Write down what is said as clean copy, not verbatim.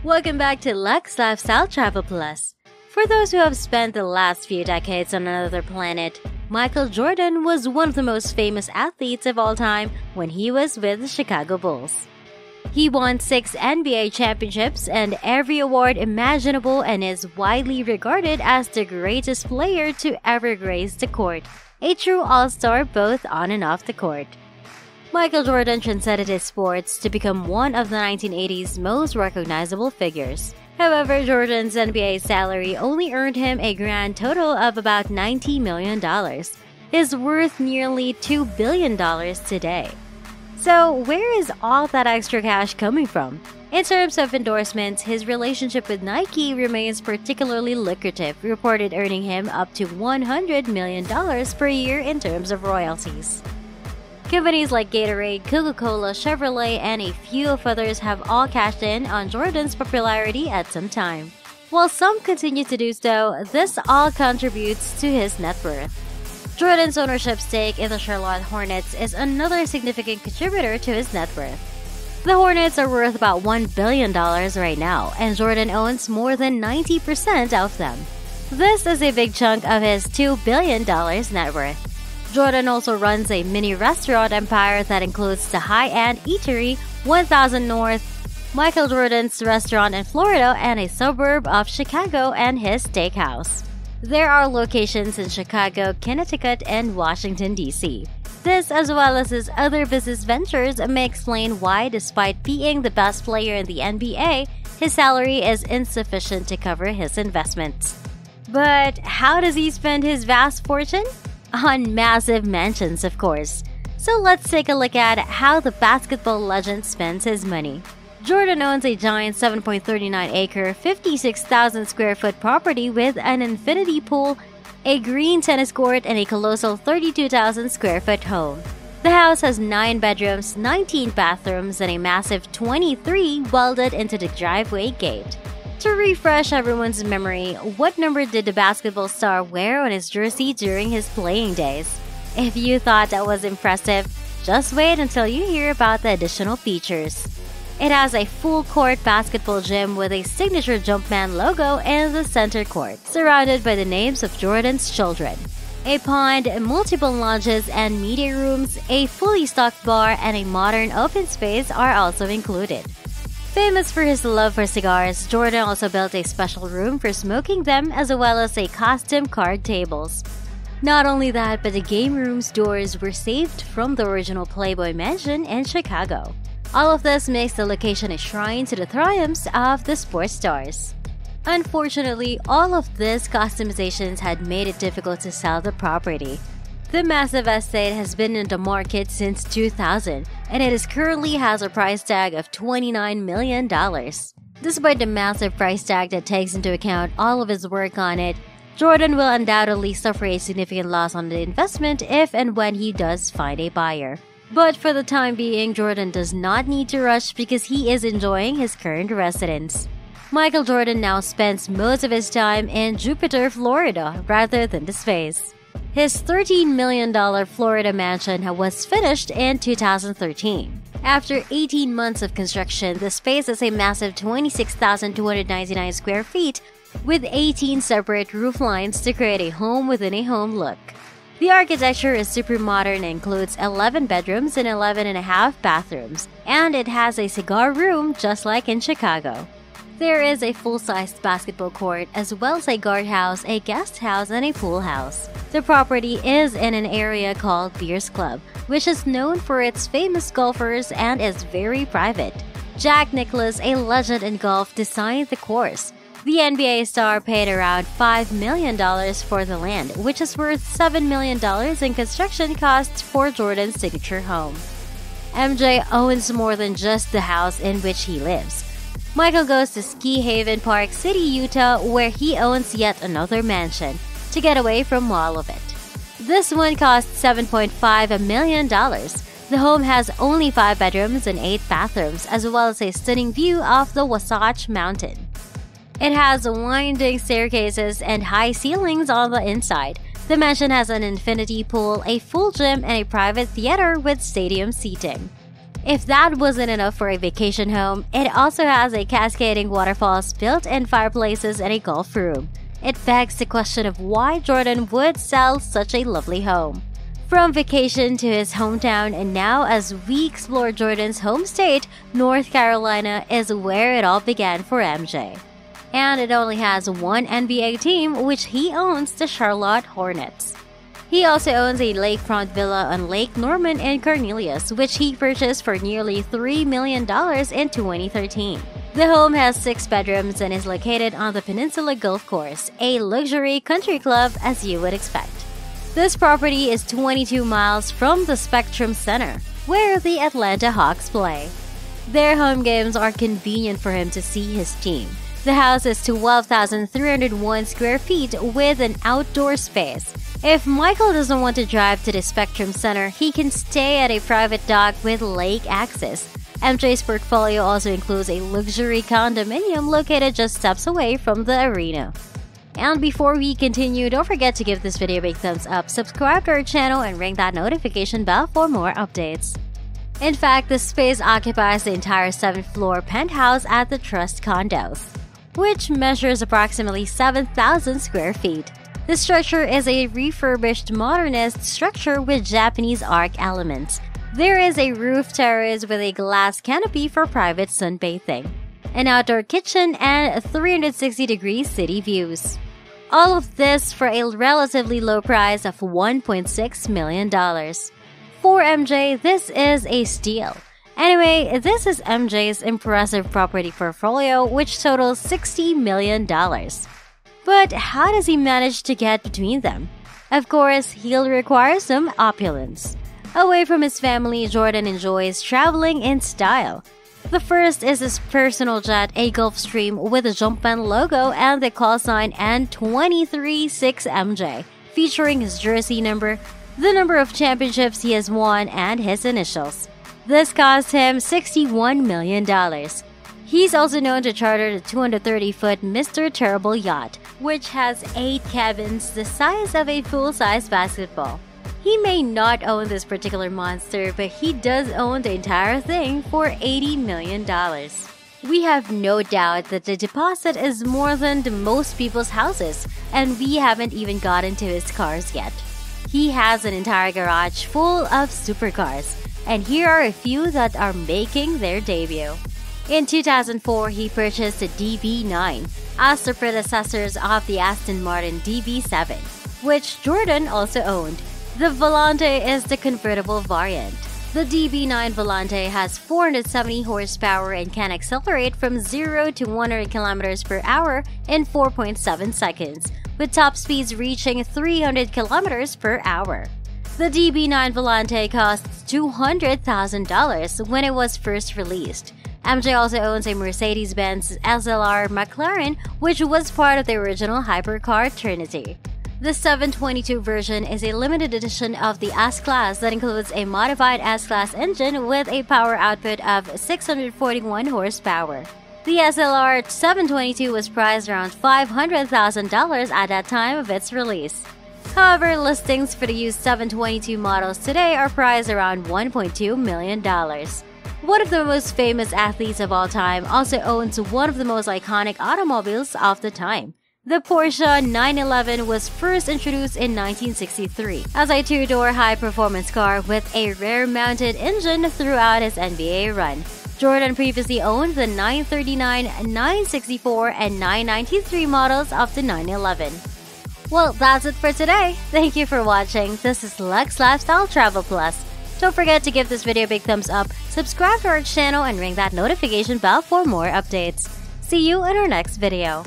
Welcome back to Lux Lifestyle Travel Plus. For those who have spent the last few decades on another planet, Michael Jordan was one of the most famous athletes of all time when he was with the Chicago Bulls. He won 6 NBA championships and every award imaginable and is widely regarded as the greatest player to ever grace the court, a true all-star both on and off the court. Michael Jordan transcended his sports to become one of the 1980s most recognizable figures. However, Jordan's NBA salary only earned him a grand total of about $90 million. His worth nearly $2 billion today. So, where is all that extra cash coming from? In terms of endorsements, his relationship with Nike remains particularly lucrative, reported earning him up to $100 million per year in terms of royalties. Companies like Gatorade, Coca-Cola, Chevrolet, and a few of others have all cashed in on Jordan's popularity at some time. While some continue to do so, this all contributes to his net worth. Jordan's ownership stake in the Charlotte Hornets is another significant contributor to his net worth. The Hornets are worth about $1 billion right now, and Jordan owns more than 90% of them. This is a big chunk of his $2 billion net worth. Jordan also runs a mini restaurant empire that includes the high-end eatery 1000 North, Michael Jordan's restaurant in Florida, and a suburb of Chicago and his steakhouse. There are locations in Chicago, Connecticut, and Washington, D.C. This, as well as his other business ventures, may explain why, despite being the best player in the NBA, his salary is insufficient to cover his investments. But how does he spend his vast fortune? On massive mansions, of course. So let's take a look at how the basketball legend spends his money. Jordan owns a giant 7.39-acre, 56,000 square foot property with an infinity pool, a green tennis court, and a colossal 32,000 square foot home. The house has 9 bedrooms, 19 bathrooms, and a massive 23 welded into the driveway gate. To refresh everyone's memory, what number did the basketball star wear on his jersey during his playing days? If you thought that was impressive, just wait until you hear about the additional features. It has a full-court basketball gym with a signature Jumpman logo in the center court, surrounded by the names of Jordan's children. A pond, multiple lounges and media rooms, a fully stocked bar, and a modern open space are also included. Famous for his love for cigars, Jordan also built a special room for smoking them as well as a custom card tables. Not only that, but the game room's doors were saved from the original Playboy Mansion in Chicago. All of this makes the location a shrine to the triumphs of the sports stars. Unfortunately, all of these customizations had made it difficult to sell the property. The massive estate has been in the market since 2000, and it currently has a price tag of $29 million. Despite the massive price tag that takes into account all of his work on it, Jordan will undoubtedly suffer a significant loss on the investment if and when he does find a buyer. But for the time being, Jordan does not need to rush because he is enjoying his current residence. Michael Jordan now spends most of his time in Jupiter, Florida, rather than the space. His $13 million Florida mansion was finished in 2013. After 18 months of construction, the space is a massive 26,299 square feet with 18 separate roof lines to create a home within a home look. The architecture is super modern and includes 11 bedrooms and 11.5 bathrooms, and it has a cigar room just like in Chicago. There is a full-sized basketball court as well as a guardhouse, a guest house, and a pool house. The property is in an area called Beers Club, which is known for its famous golfers and is very private. Jack Nicklaus, a legend in golf, designed the course. The NBA star paid around $5 million for the land, which is worth $7 million in construction costs for Jordan's signature home. MJ owns more than just the house in which he lives. Michael goes to Ski Haven Park City, Utah, where he owns yet another mansion, to get away from all of it. This one costs $7.5 million. The home has only 5 bedrooms and 8 bathrooms, as well as a stunning view of the Wasatch Mountain. It has winding staircases and high ceilings on the inside. The mansion has an infinity pool, a full gym, and a private theater with stadium seating. If that wasn't enough for a vacation home, it also has a cascading waterfalls, built-in fireplaces, and a golf room. It begs the question of why Jordan would sell such a lovely home. From vacation to his hometown, and now as we explore Jordan's home state, North Carolina is where it all began for MJ. And it only has one NBA team, which he owns, the Charlotte Hornets. He also owns a lakefront villa on Lake Norman in Cornelius, which he purchased for nearly $3 million in 2013. The home has 6 bedrooms and is located on the Peninsula Golf Course, a luxury country club as you would expect. This property is 22 miles from the Spectrum Center, where the Atlanta Hawks play. Their home games are convenient for him to see his team. The house is 12,301 square feet with an outdoor space. If Michael doesn't want to drive to the Spectrum Center, he can stay at a private dock with lake access. MJ's portfolio also includes a luxury condominium located just steps away from the arena. And before we continue, don't forget to give this video a big thumbs up, subscribe to our channel, and ring that notification bell for more updates. In fact, this space occupies the entire 7th floor penthouse at the Trust Condos, which measures approximately 7,000 square feet. The structure is a refurbished modernist structure with Japanese arch elements. There is a roof terrace with a glass canopy for private sunbathing, an outdoor kitchen, and 360-degree city views. All of this for a relatively low price of $1.6 million. For MJ, this is a steal. Anyway, this is MJ's impressive property portfolio, which totals $60 million. But how does he manage to get between them? Of course, he'll require some opulence. Away from his family, Jordan enjoys traveling in style. The first is his personal jet, a Gulfstream with a Jumpman logo and the call sign N236MJ, featuring his jersey number, the number of championships he has won, and his initials. This cost him $61 million. He's also known to charter the 230-foot Mr. Terrible yacht, which has 8 cabins the size of a full-size basketball. He may not own this particular monster, but he does own the entire thing for $80 million. We have no doubt that the deposit is more than most people's houses, and we haven't even gotten to his cars yet. He has an entire garage full of supercars, and here are a few that are making their debut. In 2004, he purchased the DB9, as the predecessors of the Aston Martin DB7, which Jordan also owned. The Volante is the convertible variant. The DB9 Volante has 470 horsepower and can accelerate from 0 to 100 km per hour in 4.7 seconds, with top speeds reaching 300 km per hour. The DB9 Volante costs $200,000 when it was first released. MJ also owns a Mercedes-Benz SLR McLaren, which was part of the original hypercar Trinity. The 722 version is a limited edition of the S-Class that includes a modified S-Class engine with a power output of 641 horsepower. The SLR 722 was priced around $500,000 at that time of its release. However, listings for the used 722 models today are priced around $1.2 million. One of the most famous athletes of all time also owns one of the most iconic automobiles of the time. The Porsche 911 was first introduced in 1963 as a 2-door high-performance car with a rear-mounted engine throughout his NBA run. Jordan previously owned the 939, 964, and 993 models of the 911. Well, that's it for today. Thank you for watching. This is Lux Lifestyle Travel Plus. Don't forget to give this video a big thumbs up, subscribe to our channel, and ring that notification bell for more updates. See you in our next video.